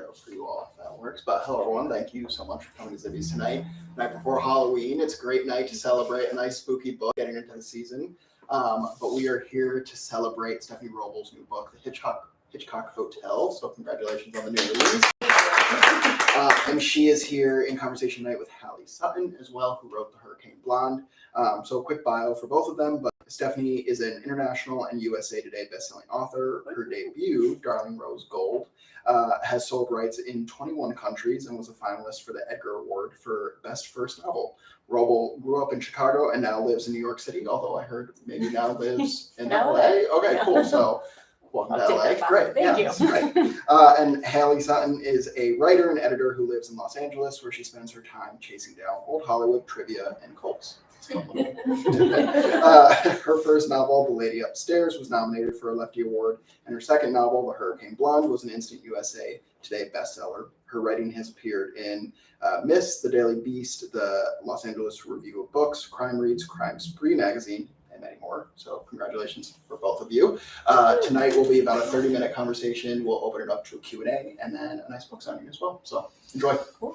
intro for you all if that works. But hello everyone, thank you so much for coming to Zibby's tonight. Night before Halloween, it's a great night to celebrate a nice spooky book getting into the season. But we are here to celebrate Stephanie Wrobel's new book, The Hitchcock Hotel. So congratulations on the new release. And she is here in conversation tonight with Halley Sutton as well, who wrote The Hurricane Blonde. So a quick bio for both of them, but Stephanie is an international and USA Today bestselling author. Her debut, Darling Rose Gold, has sold rights in 21 countries and was a finalist for the Edgar Award for Best First Novel. Wrobel grew up in Chicago and now lives in New York City, although I heard maybe now lives in LA. Okay, cool. So welcome to LA. Great. Thank you. Right. And Halley Sutton is a writer and editor who lives in Los Angeles, where she spends her time chasing down old Hollywood trivia and cults. Her first novel, The Lady Upstairs, was nominated for a Lefty Award, and her second novel, The Hurricane Blonde, was an instant USA Today bestseller. Her writing has appeared in Miss, The Daily Beast, the Los Angeles Review of Books, Crime Reads, Crime Spree magazine, and many more. So congratulations for both of you. Tonight will be about a 30-minute conversation. We'll open it up to a Q&A and then a nice book signing as well. So enjoy. Cool.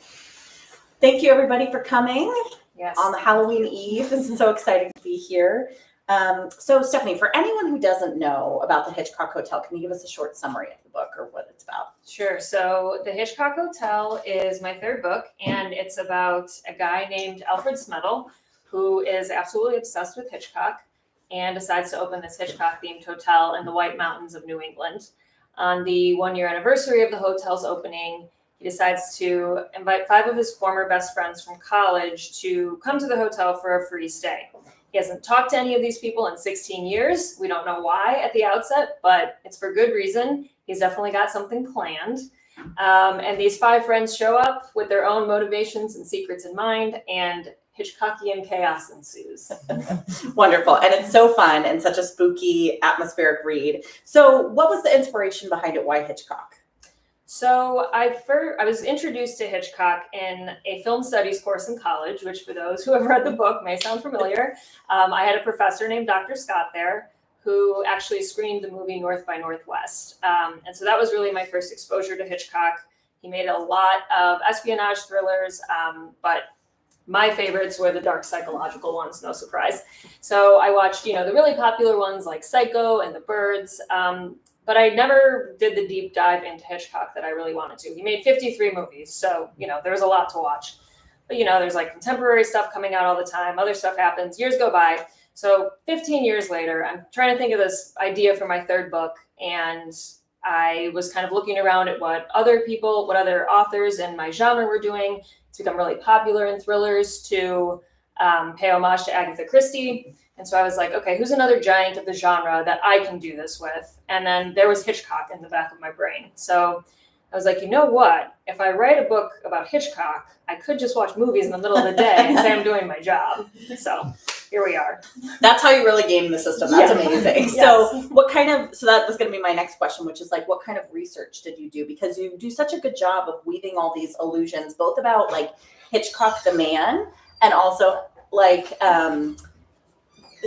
Thank you, everybody, for coming. Yes. On the Halloween Eve. This is so exciting to be here. So, Stephanie, for anyone who doesn't know about the Hitchcock Hotel, can you give us a short summary of the book or what it's about? Sure. So The Hitchcock Hotel is my third book, and it's about a guy named Alfred Smedel who is absolutely obsessed with Hitchcock and decides to open this Hitchcock-themed hotel in the White Mountains of New England. On the one-year anniversary of the hotel's opening, he decides to invite 5 of his former best friends from college to come to the hotel for a free stay. He hasn't talked to any of these people in 16 years. We don't know why at the outset, but it's for good reason. He's definitely got something planned. And these 5 friends show up with their own motivations and secrets in mind, and Hitchcockian chaos ensues. Wonderful. And it's so fun and such a spooky, atmospheric read. So what was the inspiration behind it? Why Hitchcock? So I was introduced to Hitchcock in a film studies course in college, which for those who have read the book may sound familiar. I had a professor named Dr. Scott there who actually screened the movie North by Northwest. And so that was really my first exposure to Hitchcock. He made a lot of espionage thrillers, but my favorites were the dark psychological ones, no surprise. So I watched, the really popular ones like Psycho and The Birds, but I never did the deep dive into Hitchcock that I really wanted to. He made 53 movies, so, there was a lot to watch. But, there's like contemporary stuff coming out all the time. Other stuff happens. Years go by. So 15 years later, I'm trying to think of this idea for my third book. And I was kind of looking around at what other authors in my genre were doing. It's become really popular in thrillers to pay homage to Agatha Christie. And so I was like, okay, who's another giant of the genre that I can do this with? And then there was Hitchcock in the back of my brain. So I was like, you know what? If I write a book about Hitchcock, I could just watch movies in the middle of the day and say I'm doing my job. So here we are. That's how you really game the system. That's amazing. Yes. So that was going to be my next question, which is like, what kind of research did you do? Because you do such a good job of weaving all these allusions, both about like Hitchcock the man and also like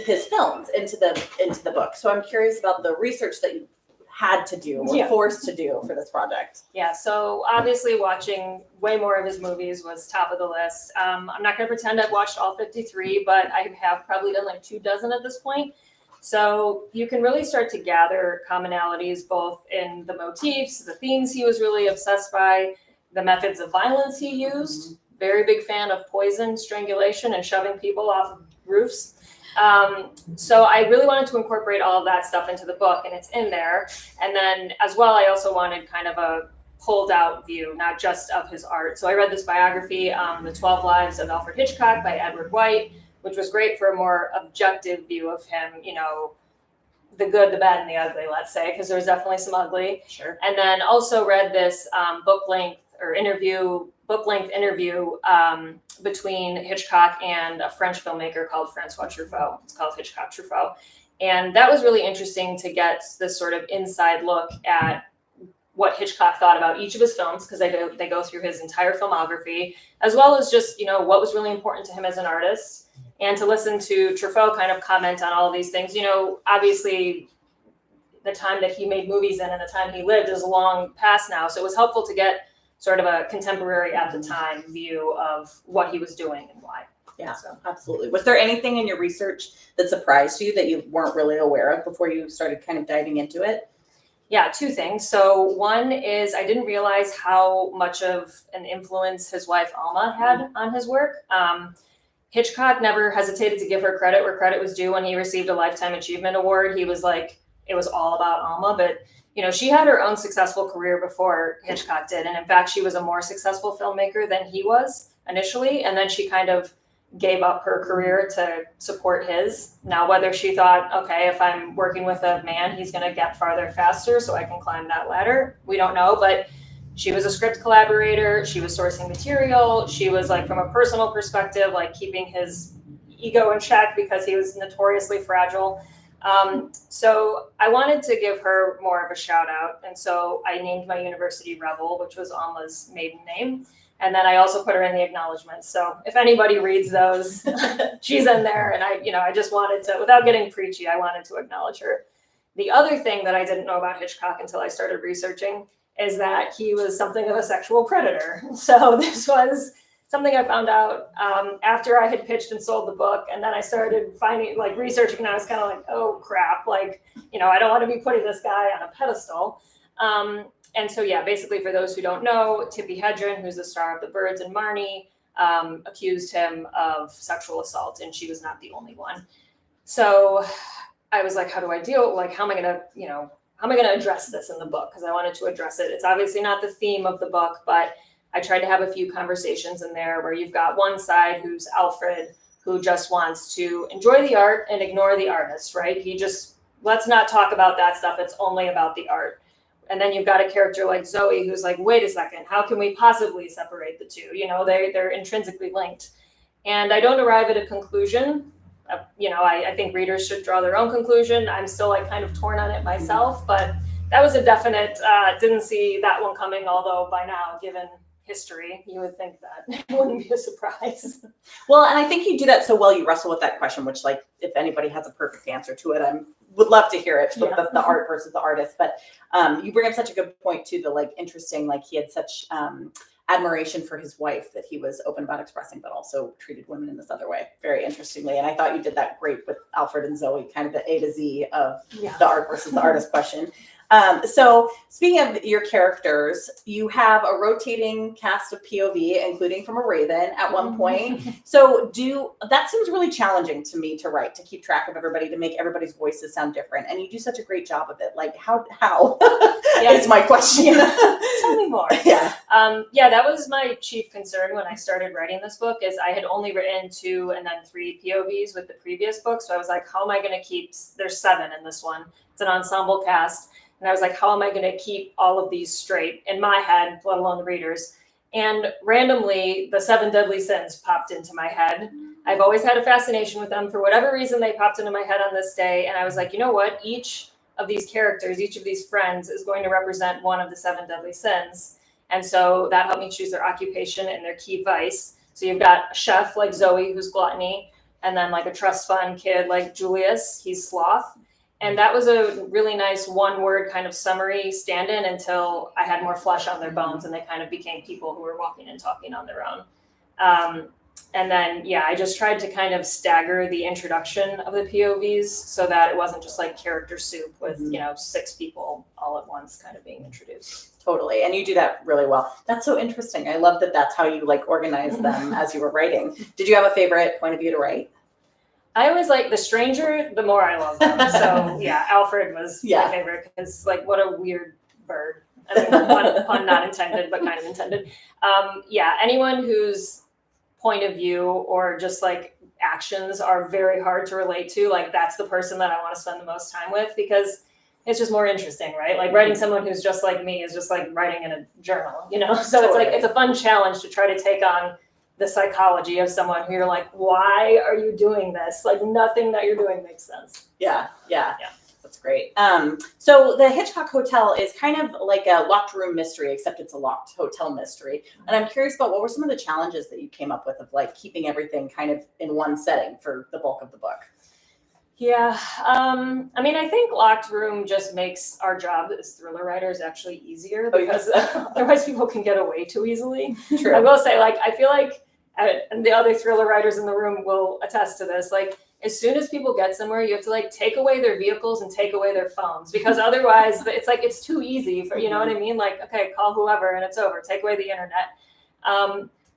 his films into the book. So I'm curious about the research that you had to do or forced to do for this project. Yeah, so obviously watching way more of his movies was top of the list. I'm not going to pretend I've watched all 53, but I have probably done like 24 at this point. So you can really start to gather commonalities both in the motifs, the themes he was really obsessed by, the methods of violence he used. Very big fan of poison, strangulation, and shoving people off of roofs. So I really wanted to incorporate all of that stuff into the book, and it's in there. And then as well, I also wanted kind of a pulled out view, not just of his art. So I read this biography, The 12 Lives of Alfred Hitchcock by Edward White, which was great for a more objective view of him, the good, the bad, and the ugly, let's say, because there was definitely some ugly. Sure. And then also read this book-length interview between Hitchcock and a French filmmaker called Francois Truffaut. It's called Hitchcock Truffaut. And that was really interesting to get this sort of inside look at what Hitchcock thought about each of his films, because they go through his entire filmography, as well as just, what was really important to him as an artist, and to listen to Truffaut kind of comment on all of these things. Obviously the time that he made movies in and the time he lived is long past now. So it was helpful to get sort of a contemporary at the time view of what he was doing and why. Yeah, so absolutely. Was there anything in your research that surprised you that you weren't really aware of before you started kind of diving into it? Yeah, two things. So one is I didn't realize how much of an influence his wife Alma had on his work. Hitchcock never hesitated to give her credit where credit was due. When he received a Lifetime Achievement Award, he was like, it was all about Alma. But, you know, she had her own successful career before Hitchcock did. And in fact, she was a more successful filmmaker than he was initially. And then she kind of gave up her career to support his. Now, whether she thought, okay, if I'm working with a man, he's going to get farther faster so I can climb that ladder, we don't know. But she was a script collaborator. She was sourcing material. She was like, from a personal perspective, like keeping his ego in check because he was notoriously fragile. So I wanted to give her more of a shout out. And so I named my university Wrobel, which was Alma's maiden name. And then I also put her in the acknowledgments. So if anybody reads those, she's in there. And I just wanted to, without getting preachy, I wanted to acknowledge her. The other thing that I didn't know about Hitchcock until I started researching is that he was something of a sexual predator. So this was something I found out after I had pitched and sold the book. And then I started researching, and I was kind of like, oh crap, I don't want to be putting this guy on a pedestal. And so, yeah, basically for those who don't know, Tippi Hedren, who's the star of The Birds and Marnie, accused him of sexual assault, and she was not the only one. So I was like, how do I deal? Like, how am I going to address this in the book? Because I wanted to address it. It's obviously not the theme of the book, but I tried to have a few conversations in there where you've got one side who's Alfred, who just wants to enjoy the art and ignore the artist, right? Let's not talk about that stuff. It's only about the art. And then you've got a character like Zoe who's like, wait a second, how can we possibly separate the two? They're intrinsically linked. And I don't arrive at a conclusion. I think readers should draw their own conclusion. I'm still kind of torn on it myself, but that was a definite, didn't see that one coming, although by now, given history, you would think that it wouldn't be a surprise. Well, and I think you do that so well, you wrestle with that question, which if anybody has a perfect answer to it, I would love to hear it, with the art versus the artist. But you bring up such a good point too, interesting, he had such admiration for his wife that he was open about expressing, but also treated women in this other way, very interestingly. And I thought you did that great with Alfred and Zoe, kind of the A to Z of the art versus the artist question. So speaking of your characters, you have a rotating cast of POV, including from a Raven at one point. So that seems really challenging to me to write, to keep track of everybody, to make everybody's voices sound different. And you do such a great job of it. How is my question. Tell me more. Yeah. That was my chief concern when I started writing this book, is I had only written 2 and then 3 POVs with the previous book. So I was like, how am I going to keep, there's 7 in this one. It's an ensemble cast. And I was like, how am I going to keep all of these straight in my head, let alone the readers? And randomly, the 7 deadly sins popped into my head. I've always had a fascination with them. For whatever reason, they popped into my head on this day. And I was like, you know what? Each of these characters, each of these friends is going to represent one of the 7 deadly sins. And so that helped me choose their occupation and their key vice. So you've got a chef like Zoe, who's gluttony, and then a trust fund kid like Julius, he's sloth. And that was a really nice one-word kind of summary stand-in until I had more flesh on their bones and they kind of became people who were walking and talking on their own. And then, I just tried to kind of stagger the introduction of the POVs so that it wasn't just character soup with, 6 people all at once kind of being introduced. Totally. And you do that really well. That's so interesting. I love that that's how you organize them as you were writing. Did you have a favorite point of view to write? I always the stranger, the more I love them. So Alfred was my favorite because what a weird bird. I mean, pun not intended, but kind of intended. Anyone whose point of view or just actions are very hard to relate to, that's the person that I want to spend the most time with because it's just more interesting, right? Writing someone who's just like me is just writing in a journal, So totally. It's a fun challenge to try to take on the psychology of someone who you're why are you doing this? Nothing that you're doing makes sense. Yeah. That's great. So the Hitchcock Hotel is kind of like a locked room mystery, except it's a locked hotel mystery. And I'm curious about what were some of the challenges that you came up with of keeping everything kind of in one setting for the bulk of the book? Yeah, I mean, I think locked room just makes our job as thriller writers actually easier because otherwise people can get away too easily. True. I will say, like, I feel like, and the other thriller writers in the room will attest to this, like, as soon as people get somewhere, you have to like take away their vehicles and take away their phones because otherwise it's like, it's too easy for, you know what I mean? Like, okay, call whoever and it's over, take away the internet.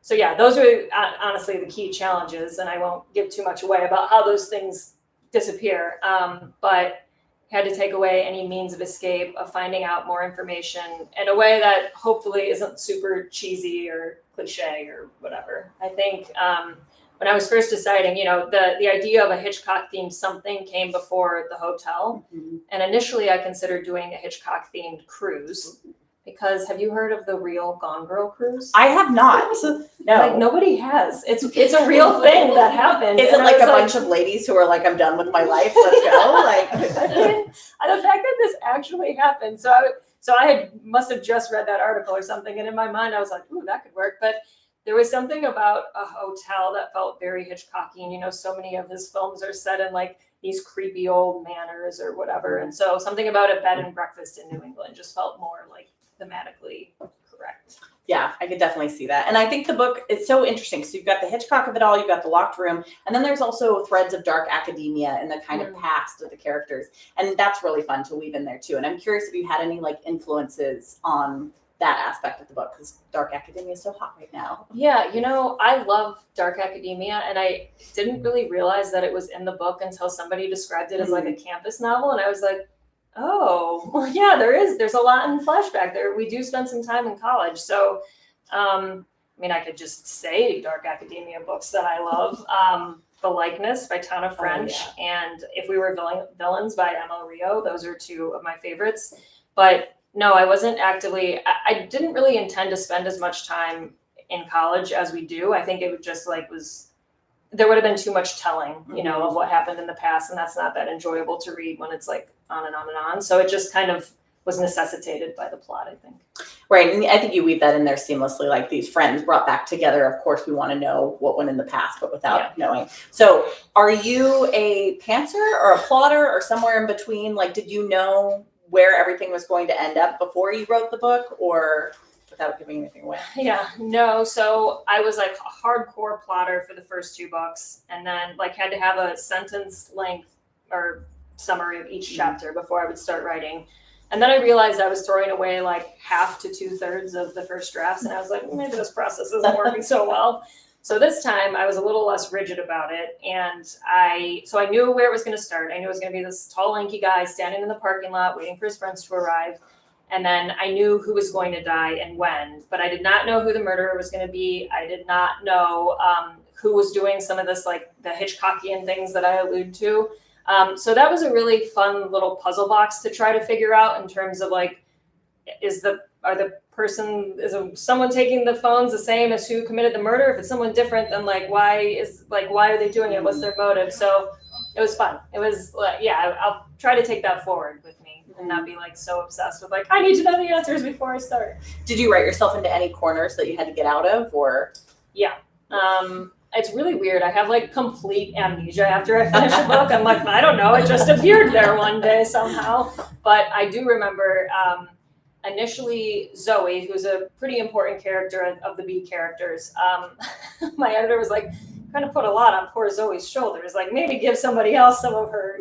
So yeah, those are honestly the key challenges, and I won't give too much away about how those things disappear, but had to take away any means of escape, of finding out more information in a way that hopefully isn't super cheesy or cliche or whatever. I think when I was first deciding, you know, the idea of a Hitchcock themed something came before the hotel, and initially I considered doing a Hitchcock themed cruise. Because have you heard of the real Gone Girl cruise? I have not. No. Like nobody has. It's a real thing that happened. Is it like a bunch of ladies who are like, I'm done with my life, let's go? Like, I mean, the fact that this actually happened. So I must have just read that article or something, and in my mind I was like, ooh, that could work. But there was something about a hotel that felt very Hitchcockian. You know, so many of his films are set in like these creepy old manors or whatever. And so something about a bed and breakfast in New England just felt more like thematically correct. yeah, I could definitely see that. And I think the book is so interesting. So you've got the Hitchcock of it all, you've got the locked room, and then there's also threads of dark academia and the kind of past of the characters. And that's really fun to weave in there too. And I'm curious if you had any like influences on that aspect of the book, because dark academia is so hot right now. Yeah, you know, I love dark academia, and I didn't really realize that it was in the book until somebody described it as like a campus novel, and I was like, oh, well, yeah, there's a lot in flashback there. We do spend some time in college. So, I mean, I could just say dark academia books that I love. The Likeness by Tana French and If We Were Villains by Emma Rio. Those are two of my favorites. But no, I wasn't actively, I didn't really intend to spend as much time in college as we do. I think it would just like there would have been too much telling, you know, of what happened in the past. And that's not that enjoyable to read when it's like on and on and on. So it just kind of was necessitated by the plot, I think. Right. And I think you weave that in there seamlessly, like these friends brought back together. Of course, we want to know what went in the past, but without knowing. So are you a pantser or a plotter or somewhere in between? Like, did you know where everything was going to end up before you wrote the book, or without giving anything away? Yeah, no. So I was like a hardcore plotter for the first two books, and then like had to have a sentence length or summary of each chapter before I would start writing. And then I realized I was throwing away like half to 2/3 of the first drafts, and I was like, maybe this process isn't working so well. So this time I was a little less rigid about it, and I knew where it was going to start. I knew it was going to be this tall, lanky guy standing in the parking lot waiting for his friends to arrive. And then I knew who was going to die and when, but I did not know who the murderer was going to be. I did not know who was doing some of this, like the Hitchcockian things that I allude to. So that was a really fun little puzzle box to try to figure out in terms of like, is someone taking the phones the same as who committed the murder? If it's someone different, then why are they doing it? What's their motive? So it was fun. It was I'll try to take that forward with me and not be like so obsessed with like, I need to know the answers before I start. Did you write yourself into any corners that you had to get out of, or? Yeah. It's really weird. I have like complete amnesia after I finish a book. I'm like, I don't know. It just appeared there one day somehow. But I do remember initially Zoe, who's a pretty important character of the B characters. My editor was like, kind of put a lot on poor Zoe's shoulders. Like maybe give somebody else some of her,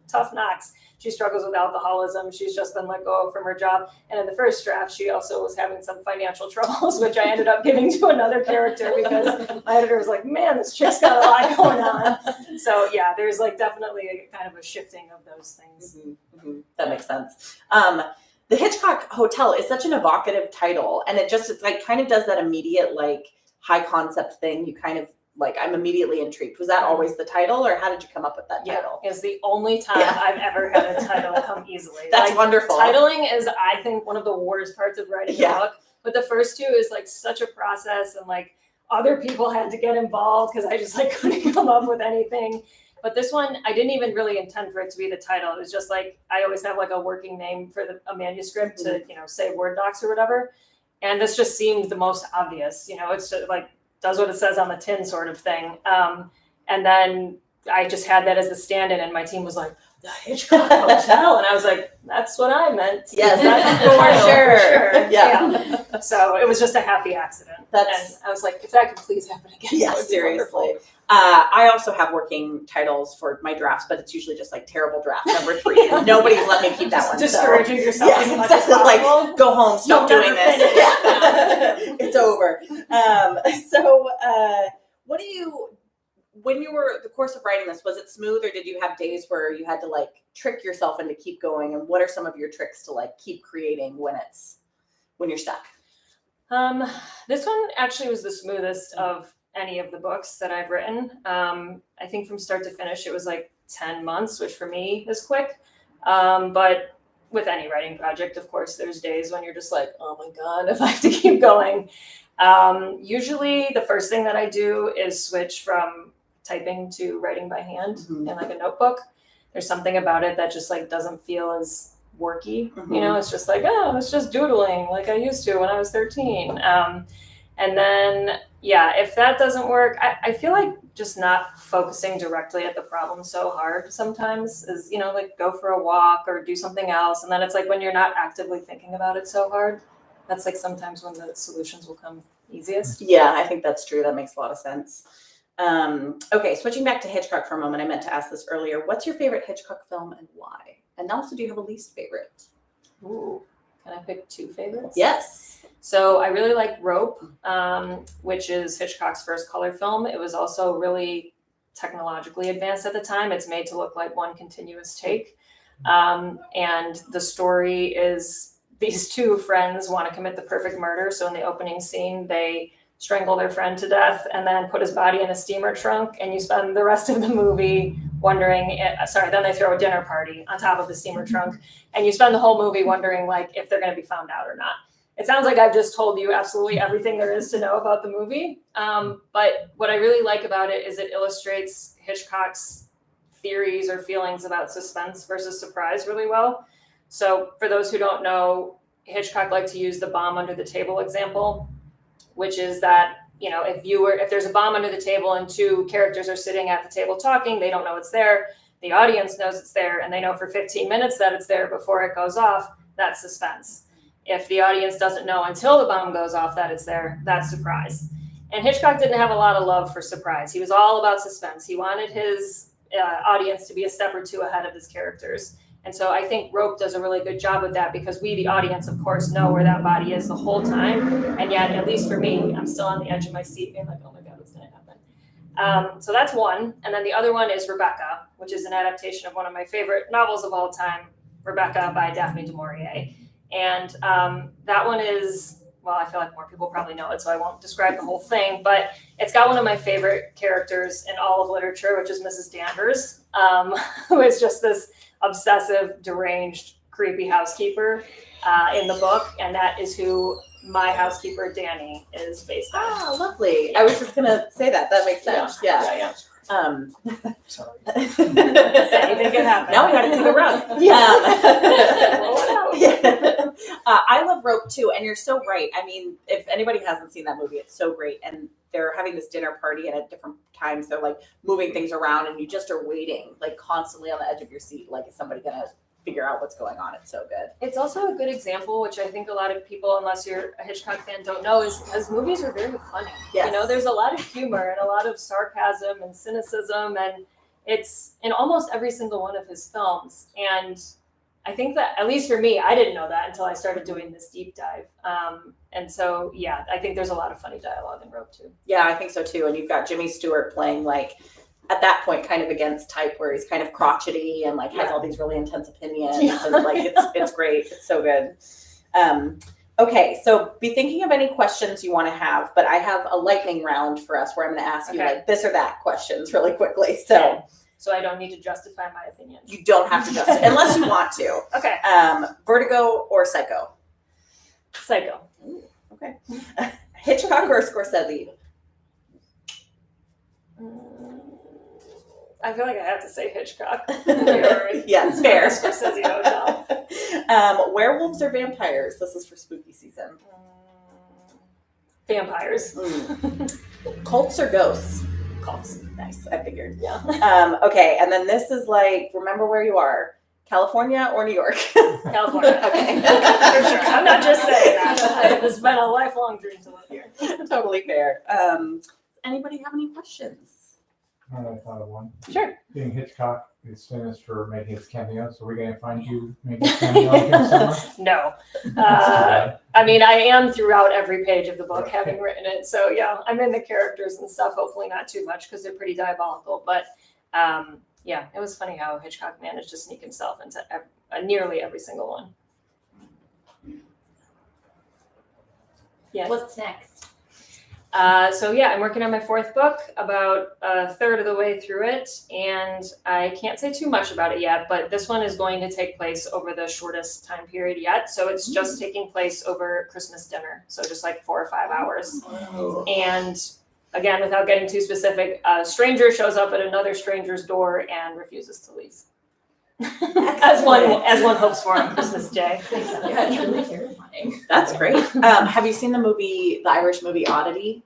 tough knocks. She struggles with alcoholism. She's just been let go from her job. And in the first draft, she also was having some financial troubles, which I ended up giving to another character because my editor was like, man, this chick's got a lot going on. So yeah, there's like definitely a kind of a shifting of those things. Mm-hmm. That makes sense. The Hitchcock Hotel is such an evocative title, and it's like kind of does that immediate like high concept thing. You kind of like, I'm immediately intrigued. Was that always the title, or how did you come up with that title? It's the only time I've ever had a title come easily. That's wonderful. Titling is, I think, one of the worst parts of writing a book. But the first two is like such a process, and like other people had to get involved because I just like couldn't come up with anything. But this one, I didn't even really intend for it to be the title. It was just like, I always have like a working name for a manuscript to, save Word docs or whatever. And this just seemed the most obvious, it's just like, does what it says on the tin sort of thing. And then I just had that as the stand-in, and my team was like, the Hitchcock Hotel, and I was like, that's what I meant. Yes, That's for sure. Yeah. So it was just a happy accident. And I was like, if that could please happen again. Yeah, that would be seriously. wonderful. I also have working titles for my drafts, but it's usually just like terrible draft number 3. Nobody's let me keep that one. Discouraging yourself Yes, as much as exactly. possible. Like, go home, stop You'll doing never this. finish. Yeah. It's over. What do you, when you were, the course of writing this, was it smooth, or did you have days where you had to like trick yourself into keep going? And what are some of your tricks to like keep creating when you're stuck? This one actually was the smoothest of any of the books that I've written. I think from start to finish, it was like 10 months, which for me is quick. But with any writing project, of course, there's days when you're just like, oh my God, if I have to keep going. Usually the first thing that I do is switch from typing to writing by hand in like a notebook. There's something about it that just like doesn't feel as worky, you know, it's just like, oh, it's just doodling like I used to when I was 13. And then, yeah, if that doesn't work, I feel like just not focusing directly at the problem so hard sometimes is, you know, like go for a walk or do something else. And then it's like when you're not actively thinking about it so hard, that's like sometimes when the solutions will come easiest. Yeah, I think that's true. That makes a lot of sense. Okay, switching back to Hitchcock for a moment, I meant to ask this earlier. What's your favorite Hitchcock film and why? And also, do you have a least favorite? Ooh, can I pick 2 favorites? Yes. So I really like Rope, which is Hitchcock's first color film. It was also really technologically advanced at the time. It's made to look like one continuous take. And the story is these 2 friends want to commit the perfect murder. So in the opening scene, they strangle their friend to death and then put his body in a steamer trunk. And you spend the rest of the movie wondering, then they throw a dinner party on top of the steamer trunk. And you spend the whole movie wondering like if they're going to be found out or not. It sounds like I've just told you absolutely everything there is to know about the movie. But what I really like about it is it illustrates Hitchcock's theories or feelings about suspense versus surprise really well. So for those who don't know, Hitchcock liked to use the bomb under the table example, which is that, you know, if there's a bomb under the table and 2 characters are sitting at the table talking, they don't know it's there. The audience knows it's there, and they know for 15 minutes that it's there before it goes off. That's suspense. If the audience doesn't know until the bomb goes off that it's there, that's surprise. And Hitchcock didn't have a lot of love for surprise. He was all about suspense. He wanted his audience to be a step or 2 ahead of his characters. And so I think Rope does a really good job with that because we, the audience, of course, know where that body is the whole time. And yet, at least for me, I'm still on the edge of my seat being like, oh my God, what's going to happen? So that's one. And then the other one is Rebecca, which is an adaptation of one of my favorite novels of all time, Rebecca by Daphne du Maurier. And that one is, well, I feel like more people probably know it, so I won't describe the whole thing, but it's got one of my favorite characters in all of literature, which is Mrs. Danvers, who is just this obsessive, deranged, creepy housekeeper in the book, and that is who my housekeeper, Danny, is based on. Oh, lovely. I was just going to say that. That makes sense. Yeah. Sorry. Anything can happen. Now we got to take a run. Roll it out. Yeah. I love Rope too, and you're so right. I mean, if anybody hasn't seen that movie, it's so great. And they're having this dinner party, and at different times they're like moving things around, and you just are waiting, like constantly on the edge of your seat. Like, is somebody gonna figure out what's going on? It's so good. It's also a good example, which I think a lot of people, unless you're a Hitchcock fan, don't know, is his movies are very funny. Yes. You know, there's a lot of humor and a lot of sarcasm and cynicism, and it's in almost every single one of his films. And I think that, at least for me, I didn't know that until I started doing this deep dive. And so, yeah, I think there's a lot of funny dialogue in Rope too. Yeah, I think so too. And you've got Jimmy Stewart playing like, at that point, kind of against type, where he's kind of crotchety and like has all these really intense opinions, and like it's great. It's so good. Okay, so be thinking of any questions you want to have, but I have a lightning round for us where I'm going to ask you like this or that questions really quickly. So I don't need to justify my opinion. You don't have to justify unless you want to. Okay. Vertigo or Psycho? Psycho. Ooh, okay. Hitchcock or Scorsese? I feel like I have to say Hitchcock. Yes, fair. Scorsese Hotel. Werewolves or vampires? This is for spooky season. Vampires. Cults or ghosts? calls. Nice. I figured. Yeah. Okay. And then this is like, remember where you are. California or New York? California. Okay. For sure. I'm not just saying that. It's been a lifelong dream to live here. Totally fair. Anybody have any questions? I thought of one. Sure. Being Hitchcock is famous for making his cameo, so we're gonna find you making a cameo here somewhere. No. That's too bad. I mean, I am throughout every page of the book, having written it. So yeah, I'm in the characters and stuff. Hopefully not too much because they're pretty diabolical. But yeah, it was funny how Hitchcock managed to sneak himself into nearly every single one. Yeah. What's next? So yeah, I'm working on my 4th book, about a third of the way through it, and I can't say too much about it yet, but this one is going to take place over the shortest time period yet. So it's just taking place over Christmas dinner. So just like 4 or 5 hours. And again, without getting too specific, a stranger shows up at another stranger's door and refuses to leave. as one hopes for on Christmas Day. Yeah, it's really terrifying. That's great. Have you seen the Irish movie Oddity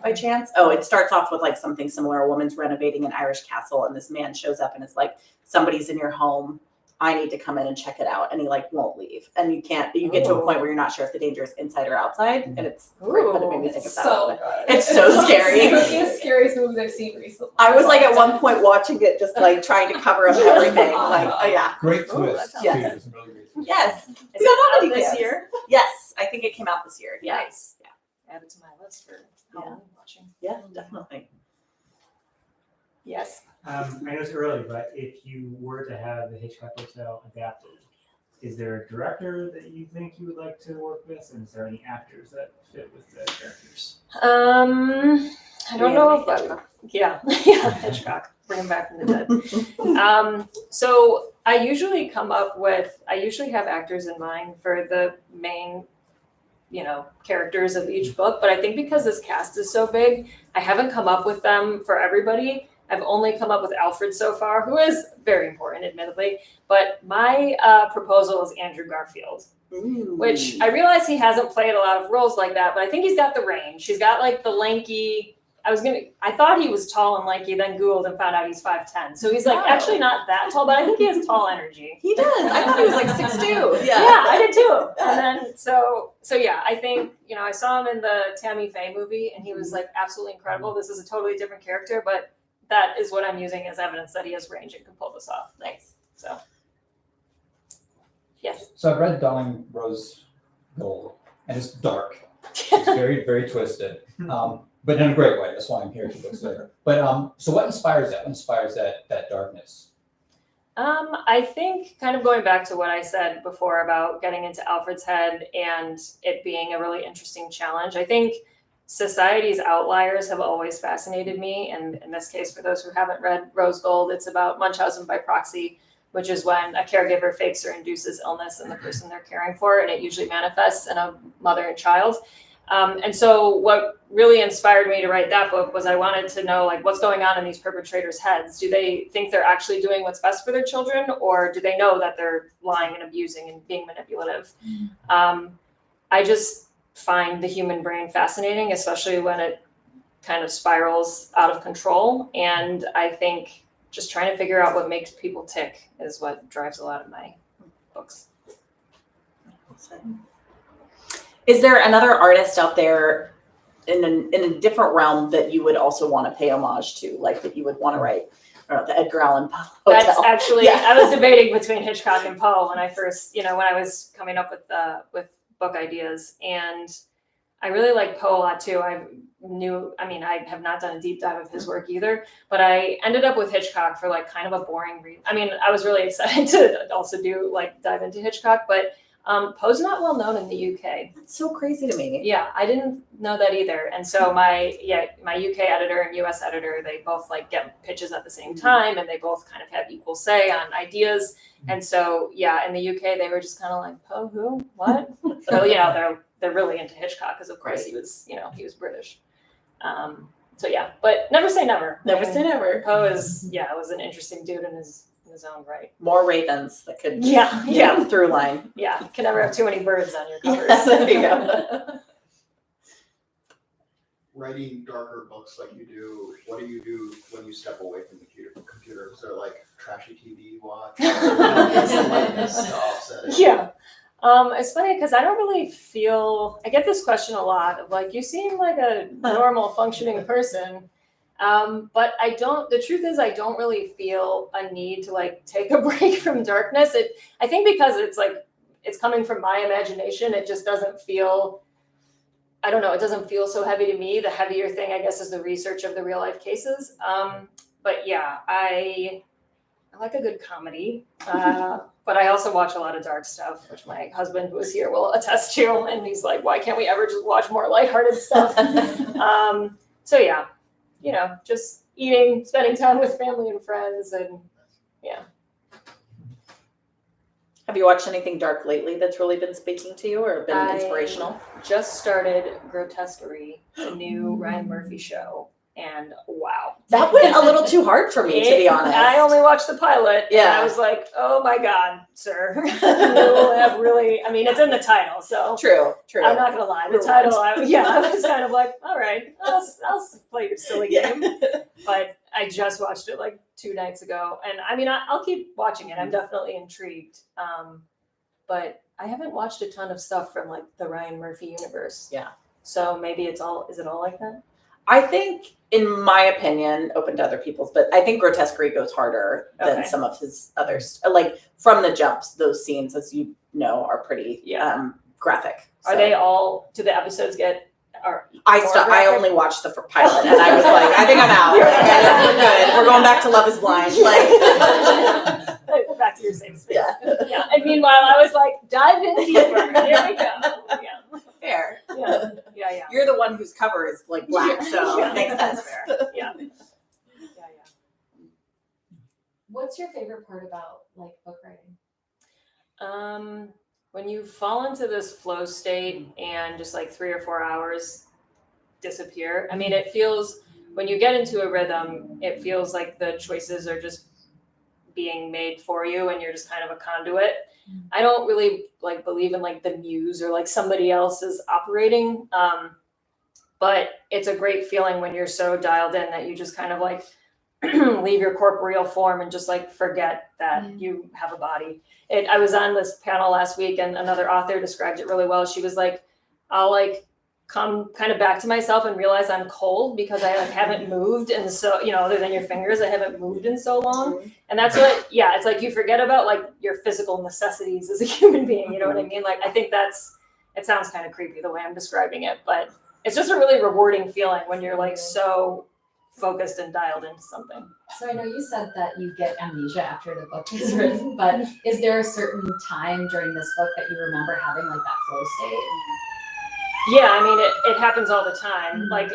by chance? Oh, it starts off with like something similar. A woman's renovating an Irish castle and this man shows up and it's like, somebody's in your home. I need to come in and check it out. And he like won't leave. And you get to a point where you're not sure if the danger is inside or outside. And it's great, but it made me think of that. So a bit. good. It's so scary. It's one of the scariest movies I've seen recently. I was like at one point watching it, just like trying to cover up everything. Like, oh yeah. Great Ooh, that twist. sounds too. good. It's a really great twist. Yes. Is We got it Oddity out this fans. year? Yes. I think it came out this year. Yeah. Nice. Add it to my list for Halloween watching. Yeah, definitely. Yes. I know it's early, but if you were to have the Hitchcock Hotel adapted, is there a director that you think you would like to work with, and is there any actors that fit with the characters? I don't know if yeah, Hitchcock, bring him back from the dead. So I usually have actors in mind for the main, characters of each book, but I think because this cast is so big, I haven't come up with them for everybody. I've only come up with Alfred so far, who is very important, admittedly, but my proposal is Andrew Garfield. Ooh. Which I realize he hasn't played a lot of roles like that, but I think he's got the range. He's got like the lanky. I thought he was tall and lanky, then Googled and found out he's 5'10". So he's like actually not that tall, but I think he has tall energy. He does. I thought he was like 6'2". Yeah, I did too. And then so yeah, I think, I saw him in the Tammy Faye movie and he was like absolutely incredible. This is a totally different character, but that is what I'm using as evidence that he has range and can pull this off. Nice. So yes. So I've read Darling Rose Gold, and it's dark. It's very, very twisted, but in a great way. That's why I'm here 2 books later. But so what inspires that? What inspires that darkness? I think kind of going back to what I said before about getting into Alfred's head and it being a really interesting challenge. I think society's outliers have always fascinated me. And in this case, for those who haven't read Rose Gold, it's about Munchausen by proxy, which is when a caregiver fakes or induces illness in the person they're caring for, and it usually manifests in a mother and child. And so what really inspired me to write that book was I wanted to know, like, what's going on in these perpetrators' heads. Do they think they're actually doing what's best for their children, or do they know that they're lying and abusing and being manipulative? I just find the human brain fascinating, especially when it kind of spirals out of control. And I think just trying to figure out what makes people tick is what drives a lot of my books. Is there another artist out there in a different realm that you would also want to pay homage to, like that you would want to write? I don't know, the Edgar Allan Poe Hotel. That's actually, Yeah. I was debating between Hitchcock and Poe when I first, when I was coming up with book ideas. And I really like Poe a lot too. I have not done a deep dive of his work either, but I ended up with Hitchcock for like kind of a boring read. I mean, I was really excited to also dive into Hitchcock, but Poe's not well known in the UK. That's so crazy to me. Yeah, I didn't know that either. And so my UK editor and US editor, they both like get pitches at the same time and they both kind of have equal say on ideas. And so, yeah, in the UK, they were just kind of like, Poe, who, what? So, they're really into Hitchcock because of course he was British. So yeah, but never say never. Never say never. Poe was an interesting dude in his own right. More ravens that could Yeah. through line. Yeah, you can never have too many birds on your covers. There you go. writing darker books like you do, what do you do when you step away from the computer? Is there like trashy TV you watch? To offset it? Yeah. It's funny because I don't really I get this question a lot of like, you seem like a normal functioning person. But the truth is I don't really feel a need to like take a break from darkness. I think because it's coming from my imagination, it just doesn't feel, I don't know, it doesn't feel so heavy to me. The heavier thing, I guess, is the research of the real life cases. But yeah, I like a good comedy. But I also watch a lot of dark stuff, which my husband, who is here, will attest to. And he's like, why can't we ever just watch more lighthearted stuff? So yeah, just eating, spending time with family and friends, and yeah. Have you watched anything dark lately that's really been speaking to you or been inspirational? Just started Grotesquerie, the new Ryan Murphy show. And wow. That went a little too hard for me, to be honest. I only watched the pilot. Yeah. And I was like, oh my God, sir. You have really, I mean, it's in the title, so. True. I'm not going to lie. The title, I was kind of like, all right, I'll play your silly game. But I just watched it like 2 nights ago. And I mean, I'll keep watching it. I'm definitely intrigued. But I haven't watched a ton of stuff from like the Ryan Murphy universe. Yeah. So maybe is it all like that? I think, in my opinion, open to other people's, but I think Grotesquerie goes harder than Okay. some of his others. Like from the jumps, those scenes, as you know, are pretty graphic. Are they all? Do the episodes get? I only watched the pilot, and I was like, I think I'm out. We're good. We're going back to Love Is Blind. Like, back to your safe space. yeah. And meanwhile, I was like, dive in deeper. Here we go. Yeah. Fair. Yeah. You're the one whose cover is like black, so Yeah. it makes sense. Fair. Yeah. What's your favorite part about like book writing? When you fall into this flow state and just like 3 or 4 hours disappear, I mean, it feels, when you get into a rhythm, it feels like the choices are just being made for you and you're just kind of a conduit. I don't really like believe in like the muse or like somebody else is operating. But it's a great feeling when you're so dialed in that you just kind of like leave your corporeal form and just like forget that you have a body. I was on this panel last week and another author described it really well. She was like, I'll like come kind of back to myself and realize I'm cold because I like haven't moved. And so, other than your fingers, I haven't moved in so long. And that's what, it's like you forget about like your physical necessities as a human being. You know what I mean? Like, I think it sounds kind of creepy the way I'm describing it, but it's just a really rewarding feeling when you're like so focused and dialed into something. So I know you said that you get amnesia after the book is written, but is there a certain time during this book that you remember having like that flow state? Yeah, I mean, it happens all the time. Like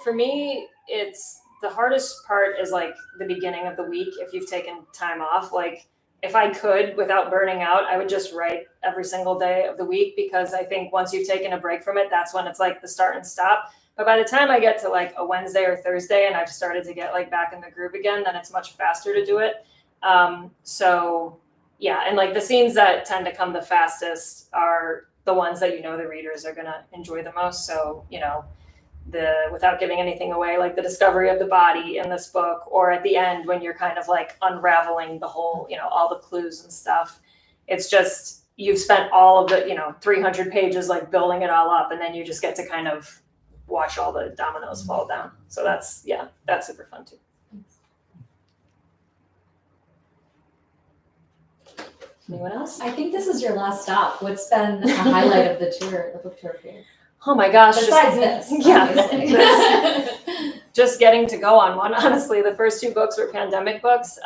for me, it's the hardest part is like the beginning of the week. If you've taken time off, like if I could, without burning out, I would just write every single day of the week, because I think once you've taken a break from it, that's when it's like the start and stop. But by the time I get to like a Wednesday or Thursday and I've started to get like back in the groove again, then it's much faster to do it. So yeah, and like the scenes that tend to come the fastest are the ones that the readers are going to enjoy the most. So, without giving anything away, like the discovery of the body in this book, or at the end when you're kind of like unraveling the whole, all the clues and stuff. It's just, you've spent all of the, 300 pages like building it all up, and then you just get to kind of watch all the dominoes fall down. So that's super fun too. Anyone else? I think this is your last stop. What's been a highlight of the tour, the book tour for you? Oh my gosh. Besides this. Yeah. Just getting to go on one. Honestly, the first 2 books were pandemic books.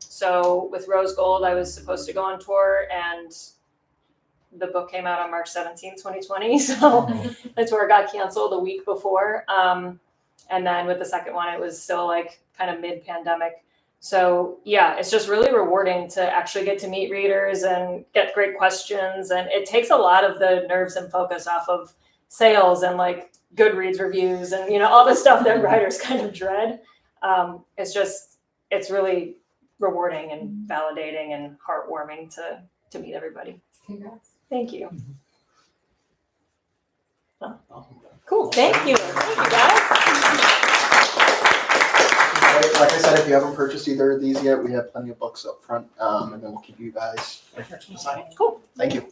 So with Rose Gold, I was supposed to go on tour, and the book came out on March 17, 2020. So the tour got canceled a week before. And then with the second one, it was still like kind of mid-pandemic. So yeah, it's just really rewarding to actually get to meet readers and get great questions. And it takes a lot of the nerves and focus off of sales and like Goodreads reviews and, all the stuff that writers kind of dread. It's really rewarding and validating and heartwarming to meet everybody. Congrats. Thank you. Awesome. Cool. Cool. Thank you. Thank you, guys. Like I said, if you haven't purchased either of these yet, we have plenty of books up front, and then we'll keep you guys. Cool. Thank you.